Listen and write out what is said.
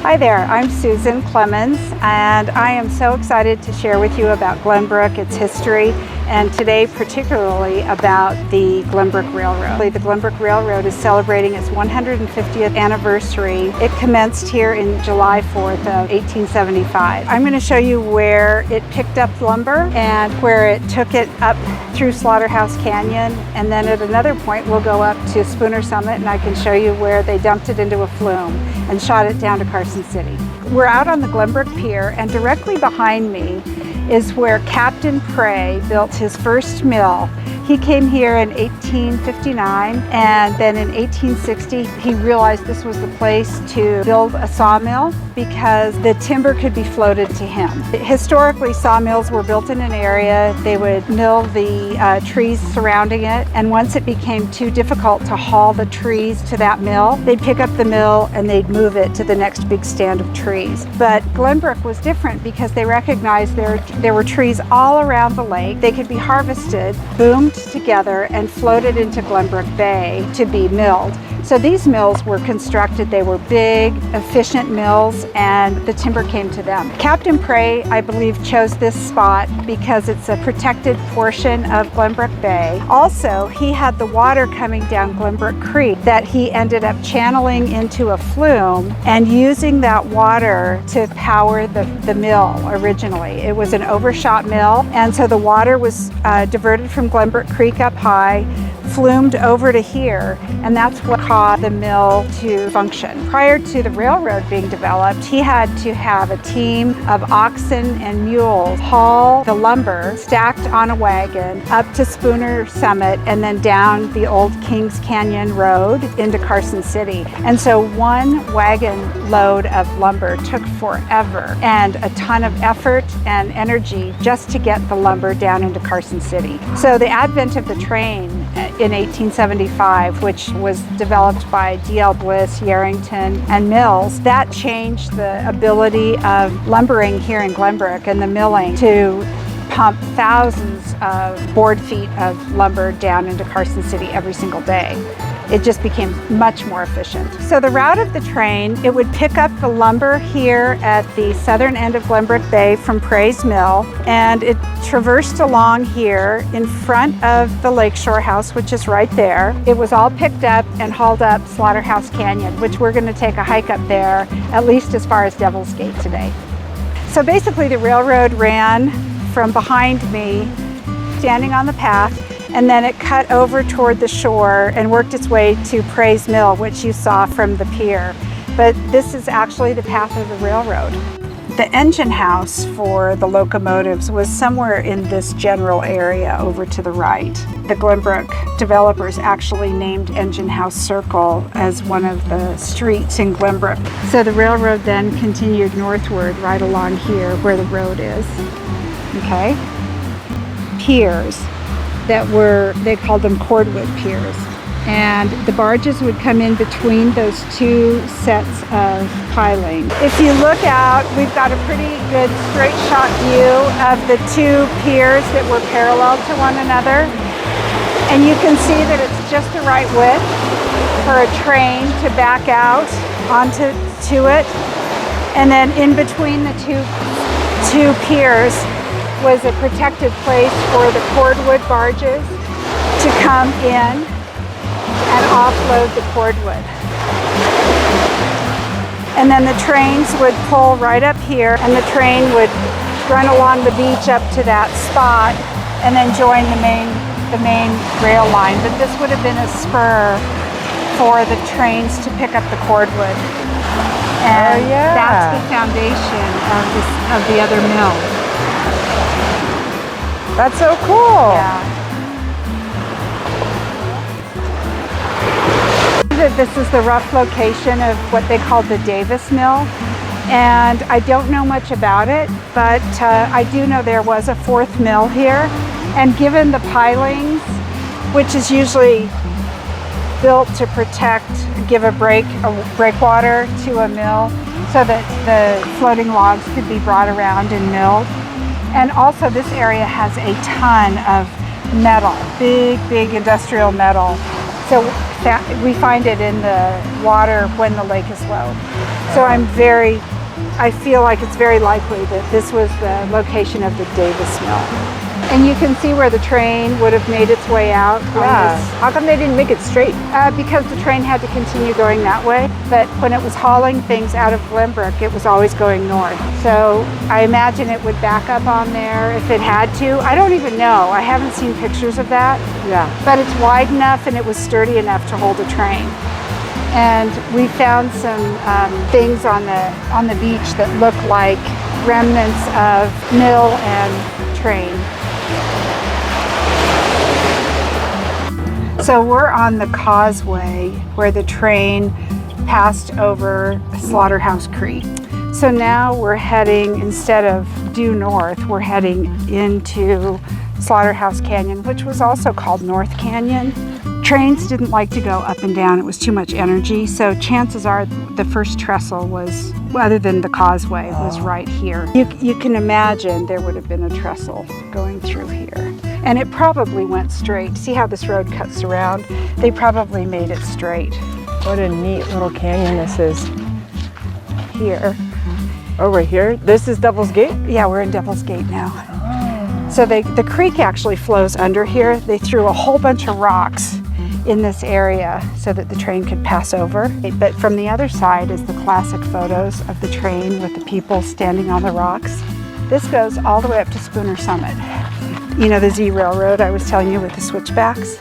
Hi there, I'm Susan Clemons, and I am so excited to share with you about Glenbrook, its history, and today particularly about the Glenbrook Railroad. The Glenbrook Railroad is celebrating its 150th anniversary. It commenced here in July 4th of 1875. I'm going to show you where it picked up lumber and where it took it up through Slaughterhouse Canyon, and then at another point we'll go up to Spooner Summit and I can show you where they dumped it into a flume and shot it down to Carson City. We're out on the Glenbrook Pier, and directly behind me is where Captain Prey built his first mill. He came here in 1859, and then in 1860 he realized this was the place to build a sawmill because the timber could be floated to him. Historically, sawmills were built in an area. They would mill the trees surrounding it, and once it became too difficult to haul the trees to that mill, they'd pick up the mill and they'd move it to the next big stand of trees. But Glenbrook was different because they recognized there were trees all around the lake. They could be harvested, boomed together, and floated into Glenbrook Bay to be milled. So these mills were constructed, they were big, efficient mills, and the timber came to them. Captain Prey, I believe, chose this spot because it's a protected portion of Glenbrook Bay. Also, he had the water coming down Glenbrook Creek that he ended up channeling into a flume and using that water to power the mill originally. It was an overshot mill, and so the water was diverted from Glenbrook Creek up high, flumed over to here, and that's what caused the mill to function. Prior to the railroad being developed, he had to have a team of oxen and mules haul the lumber stacked on a wagon up to Spooner Summit and then down the old Kings Canyon Road into Carson City. And so one wagon load of lumber took forever and a ton of effort and energy just to get the lumber down into Carson City. So the advent of the train in 1875, which was developed by D.L. Bliss, Yarrington, and Mills, that changed the ability of lumbering here in Glenbrook and the milling to pump thousands of board feet of lumber down into Carson City every single day. It just became much more efficient. So the route of the train, it would pick up the lumber here at the southern end of Glenbrook Bay from Prey's Mill, and it traversed along here in front of the Lakeshore House, which is right there. It was all picked up and hauled up Slaughterhouse Canyon, which we're going to take a hike up there, at least as far as Devil's Gate today. So basically the railroad ran from behind me, standing on the path, and then it cut over toward the shore and worked its way to Prey's Mill, which you saw from the pier. But this is actually the path of the railroad. The engine house for the locomotives was somewhere in this general area over to the right. The Glenbrook developers actually named Engine House Circle as one of the streets in Glenbrook. So the railroad then continued northward right along here where the road is. Okay? Piers that they called them cordwood piers. And the barges would come in between those two sets of piling. If you look out, we've got a pretty good straight shot view of the two piers that were parallel to one another. And you can see that it's just the right width for a train to back out onto it. And then in between the two piers was a protected place for the cordwood barges to come in and offload the cordwood. And then the trains would pull right up here, and the train would run along the beach up to that spot and then join the main rail line. But this would have been a spur for the trains to pick up the cordwood. And that's the foundation of the other mill. That's so cool. Yeah. This is the rough location of what they called the Davis Mill, and I don't know much about it, but I do know there was a fourth mill here, and given the pilings, which is usually built to give a breakwater to a mill so that the floating logs could be brought around and milled. And also this area has a ton of metal, big industrial metal So we find it in the water when the lake is low. So I feel like it's very likely that this was the location of the Davis Mill. And you can see where the train would have made its way out. Yeah. How come they didn't make it straight? Because the train had to continue going that way. But when it was hauling things out of Glenbrook, it was always going north. So I imagine it would back up on there if it had to. I don't even know. I haven't seen pictures of that. Yeah. But it's wide enough and it was sturdy enough to hold a train. And we found some things on the beach that look like remnants of mill and train. So we're on the causeway where the train passed over Slaughterhouse Creek. So now we're heading, instead of due north, we're heading into Slaughterhouse Canyon, which was also called North Canyon. Trains didn't like to go up and down, it was too much energy, so chances are the first trestle was, other than the causeway, was right here. You can imagine there would have been a trestle going through here. And it probably went straight. See how this road cuts around? They probably made it straight. What a neat little canyon this is. Here. Over here? This is Devil's Gate? Yeah, we're in Devil's Gate now. So the creek actually flows under here. They threw a whole bunch of rocks in this area so that the train could pass over. But from the other side is the classic photos of the train with the people standing on the rocks. This goes all the way up to Spooner Summit. You know, the Z Railroad I was telling you with the switchbacks?